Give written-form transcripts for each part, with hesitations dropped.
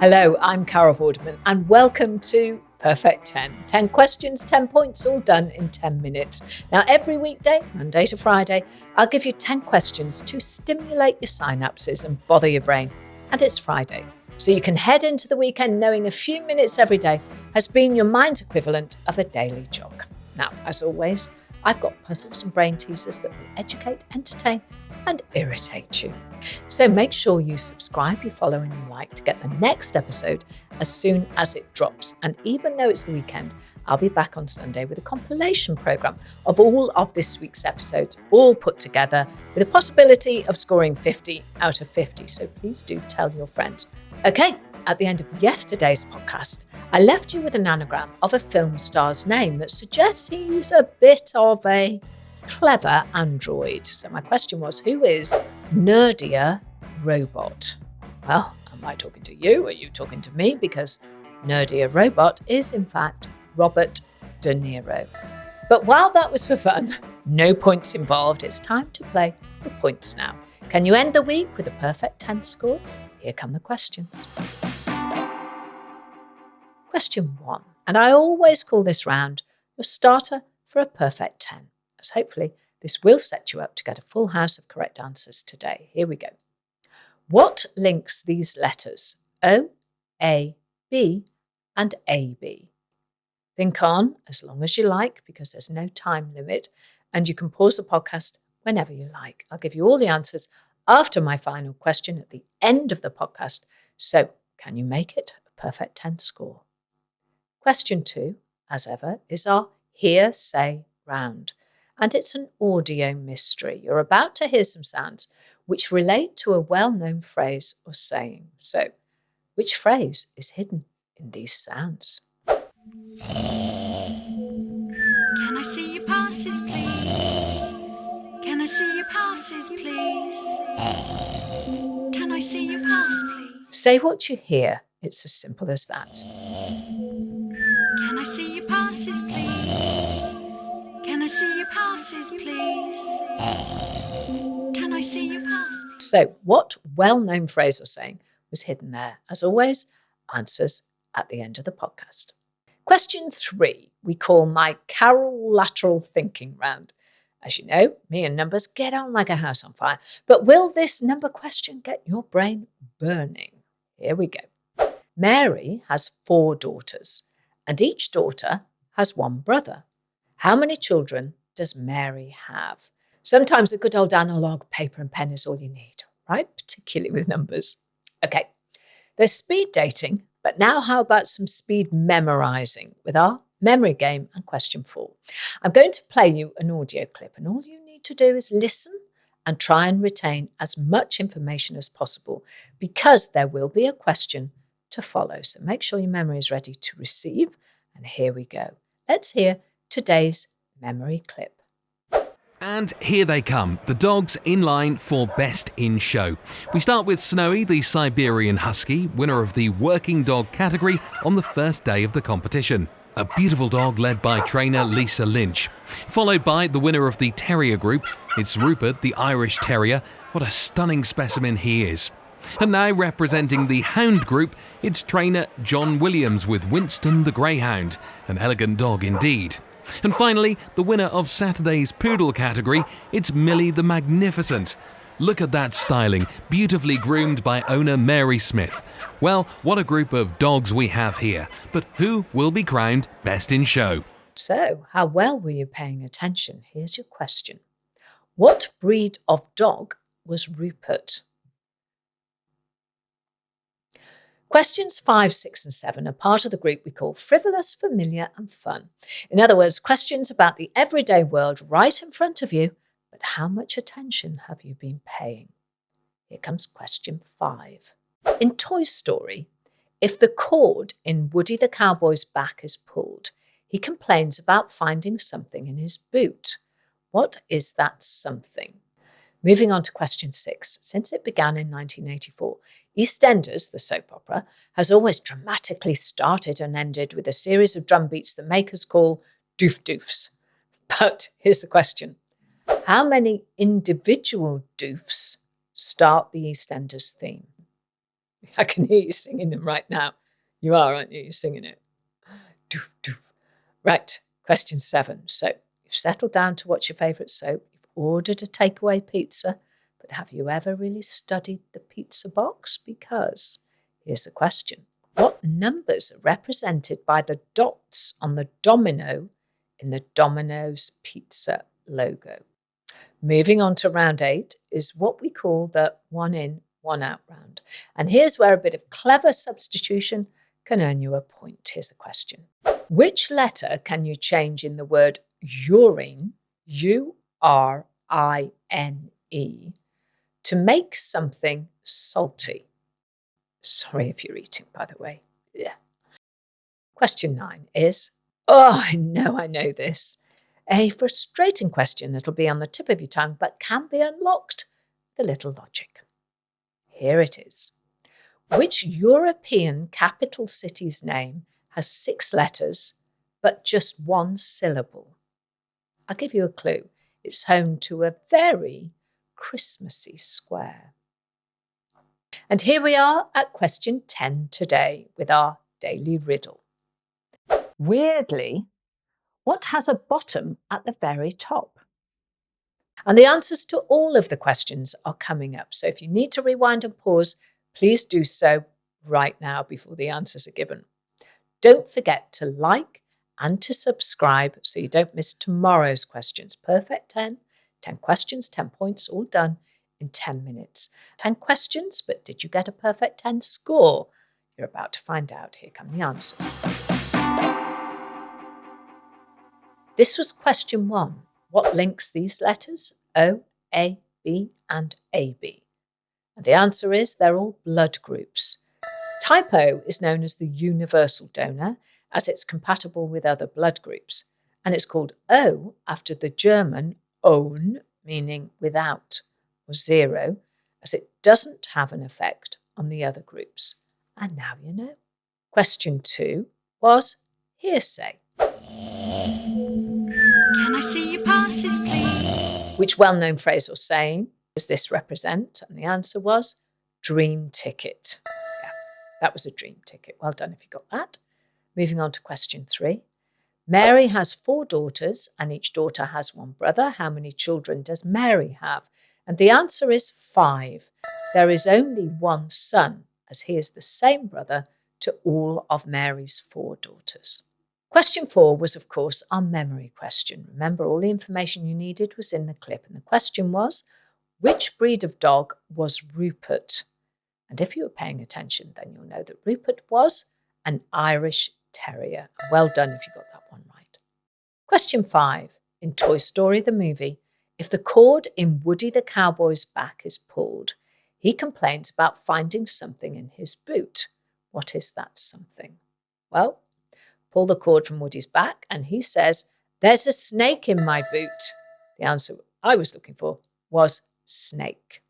Hello, I'm Carol Vorderman and welcome to Perfect 10. 10 questions, 10 points, all done in 10 minutes. Now, every weekday, Monday to Friday, I'll give you 10 questions to stimulate your synapses and bother your brain. And it's Friday, so you can head into the weekend knowing a few minutes every day has been your mind's equivalent of a daily jog. Now, as always, I've got puzzles and brain teasers that will educate, entertain, and irritate you. So make sure you subscribe, you follow, and you like to get the next episode as soon as it drops. And even though it's the weekend, I'll be back on Sunday with a compilation programme of all of this week's episodes, all put together with a possibility of scoring 50 out of 50. So please do tell your friends. Okay, at the end of yesterday's podcast, I left you with an anagram of a film star's name that suggests he's a bit of a clever android. So my question was, who is Nerdier Robot? Well, am I talking to you? Are you talking to me? Because Nerdier Robot is in fact Robert De Niro. But while that was for fun, no points involved, it's time to play for points now. Can you end the week with a perfect 10 score? Here come the questions. Question 1, and I always call this round your starter for a perfect 10. As hopefully this will set you up to get a full house of correct answers today. Here we go. What links these letters O, A, B and AB? Think on as long as you like because there's no time limit and you can pause the podcast whenever you like. I'll give you all the answers after my final question at the end of the podcast. So can you make it a perfect 10 score? Question 2, as ever, is our hear, say round. And it's an audio mystery. You're about to hear some sounds which relate to a well-known phrase or saying. So, which phrase is hidden in these sounds? Can I see your passes, please? Can I see your passes, please? Can I see your pass, please? Say what you hear. It's as simple as that. Can I see your passes, please? Can I see your passes, please? Can I see your pass, please? So, what well-known phrase or saying was hidden there? As always, answers at the end of the podcast. Question 3, we call my Carol lateral thinking round. As you know, me and numbers get on like a house on fire. But will this number question get your brain burning? Here we go. Mary has 4 daughters, and each daughter has 1 brother. How many children does Mary have? Sometimes a good old analogue paper and pen is all you need, right? Particularly with numbers. Okay, there's speed dating, but now how about some speed memorizing with our memory game and question 4. I'm going to play you an audio clip and all you need to do is listen and try and retain as much information as possible because there will be a question to follow. So make sure your memory is ready to receive. And here we go. Let's hear today's memory clip. And here they come, the dogs in line for Best in Show. We start with Snowy, the Siberian Husky, winner of the working dog category on the first day of the competition. A beautiful dog led by trainer Lisa Lynch. Followed by the winner of the Terrier group, it's Rupert, the Irish Terrier. What a stunning specimen he is. And now representing the Hound group, it's trainer John Williams with Winston the Greyhound. An elegant dog indeed. And finally, the winner of Saturday's Poodle category, it's Millie the Magnificent. Look at that styling, beautifully groomed by owner Mary Smith. Well, what a group of dogs we have here. But who will be crowned Best in Show? So, how well were you paying attention? Here's your question. What breed of dog was Rupert? Questions 5, 6 and 7 are part of the group we call frivolous, familiar and fun. In other words, questions about the everyday world right in front of you, but how much attention have you been paying? Here comes question 5. In Toy Story, if the cord in Woody the Cowboy's back is pulled, he complains about finding something in his boot. What is that something? Moving on to question 6. Since it began in 1984, EastEnders, the soap opera, has always dramatically started and ended with a series of drum beats the makers call Doofs. But here's the question. How many individual Doofs start the EastEnders theme? I can hear you singing them right now. You are, aren't you? You're singing it. Doof, doof. Right, question 7. So you've settled down to what's your favourite soap. You've ordered a takeaway pizza. But have you ever really studied the pizza box? Because here's the question. What numbers are represented by the dots on the domino in the Domino's pizza logo? Moving on to round 8 is what we call the one in, one out round. And here's where a bit of clever substitution can earn you a point. Here's the question. Which letter can you change in the word urine, Urine, to make something salty? Sorry if you're eating, by the way. Yeah. Question 9 is, I know this. A frustrating question that'll be on the tip of your tongue, but can be unlocked with a little logic. Here it is. Which European capital city's name has 6 letters, but just 1 syllable? I'll give you a clue. It's home to a very Christmassy square. And here we are at question 10 today with our daily riddle. Weirdly, what has a bottom at the very top? And the answers to all of the questions are coming up. So if you need to rewind and pause, please do so right now before the answers are given. Don't forget to like and to subscribe so you don't miss tomorrow's questions. Perfect 10, 10 questions, 10 points, all done in 10 minutes. 10 questions, but did you get a perfect 10 score? You're about to find out. Here come the answers. This was question 1. What links these letters? O, A, B and AB. And the answer is they're all blood groups. Type O is known as the universal donor as it's compatible with other blood groups. And it's called O after the German ohne, meaning without or 0, as it doesn't have an effect on the other groups. And now you know. Question 2 was hearsay. Can I see your passes, please? Which well-known phrase or saying does this represent? And the answer was dream ticket. Yeah, that was a dream ticket. Well done if you got that. Moving on to question 3. Mary has 4 daughters and each daughter has 1 brother. How many children does Mary have? And the answer is 5. There is only 1 son, as he is the same brother to all of Mary's 4 daughters. Question 4 was, of course, our memory question. Remember, all the information you needed was in the clip. And the question was, which breed of dog was Rupert? And if you were paying attention, then you'll know that Rupert was an Irish Terrier. Well done if you got that one right. Question 5. In Toy Story the movie, if the cord in Woody the Cowboy's back is pulled, he complains about finding something in his boot. What is that something? Well, pull the cord from Woody's back and he says, "There's a snake in my boot." The answer I was looking for was snake.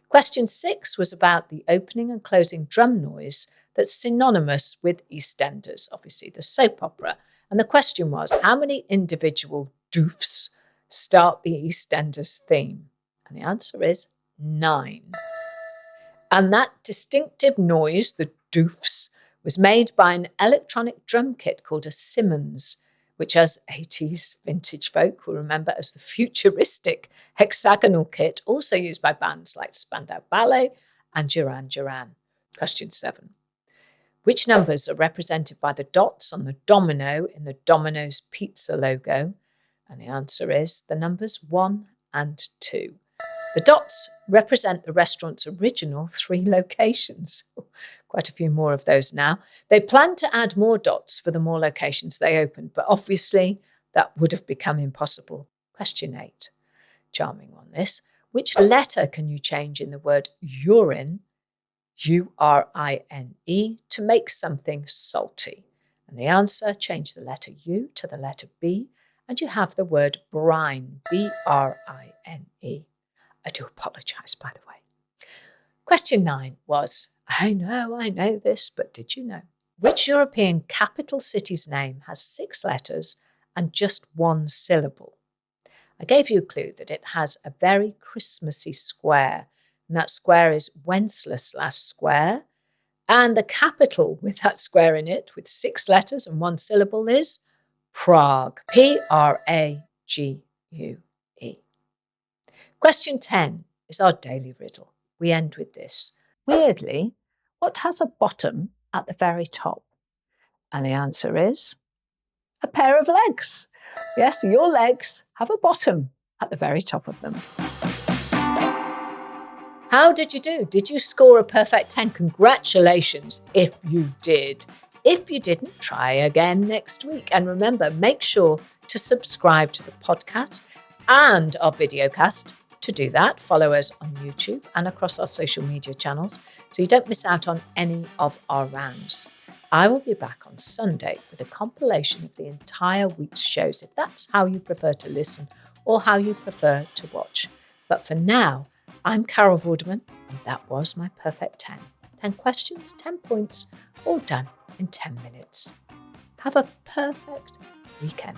Question 6 was about the opening and closing drum noise that's synonymous with EastEnders, obviously the soap opera. And the question was, how many individual doofs start the EastEnders theme? And the answer is 9. And that distinctive noise, the doofs, was made by an electronic drum kit called a Simmons, which us 80s vintage folk will remember as the futuristic hexagonal kit, also used by bands like Spandau Ballet and Duran Duran. Question 7. Which numbers are represented by the dots on the domino in the Domino's pizza logo? And the answer is the numbers 1 and 2. The dots represent the restaurant's original 3 locations. Quite a few more of those now. They plan to add more dots for the more locations they opened, but obviously that would have become impossible. Question 8. Charming one, this. Which letter can you change in the word urine, U-R-I-N-E, to make something salty? And the answer, change the letter U to the letter B, and you have the word brine, B-R-I-N-E. I do apologise, by the way. Question 9 was, I know this, but did you know? Which European capital city's name has 6 letters and just 1 syllable? I gave you a clue that it has a very Christmassy square, and that square is Wenceslas Square. And the capital with that square in it, with 6 letters and 1 syllable, is Prague. Prague. Question 10 is our daily riddle. We end with this. Weirdly, what has a bottom at the very top? And the answer is a pair of legs. Yes, your legs have a bottom at the very top of them. How did you do? Did you score a perfect 10? Congratulations if you did. If you didn't, try again next week. And remember, make sure to subscribe to the podcast and our videocast. To do that, follow us on YouTube and across our social media channels so you don't miss out on any of our rounds. I will be back on Sunday with a compilation of the entire week's shows, if that's how you prefer to listen or how you prefer to watch. But for now, I'm Carol Vorderman, and that was my perfect 10. 10 questions, 10 points, all done in 10 minutes. Have a perfect weekend.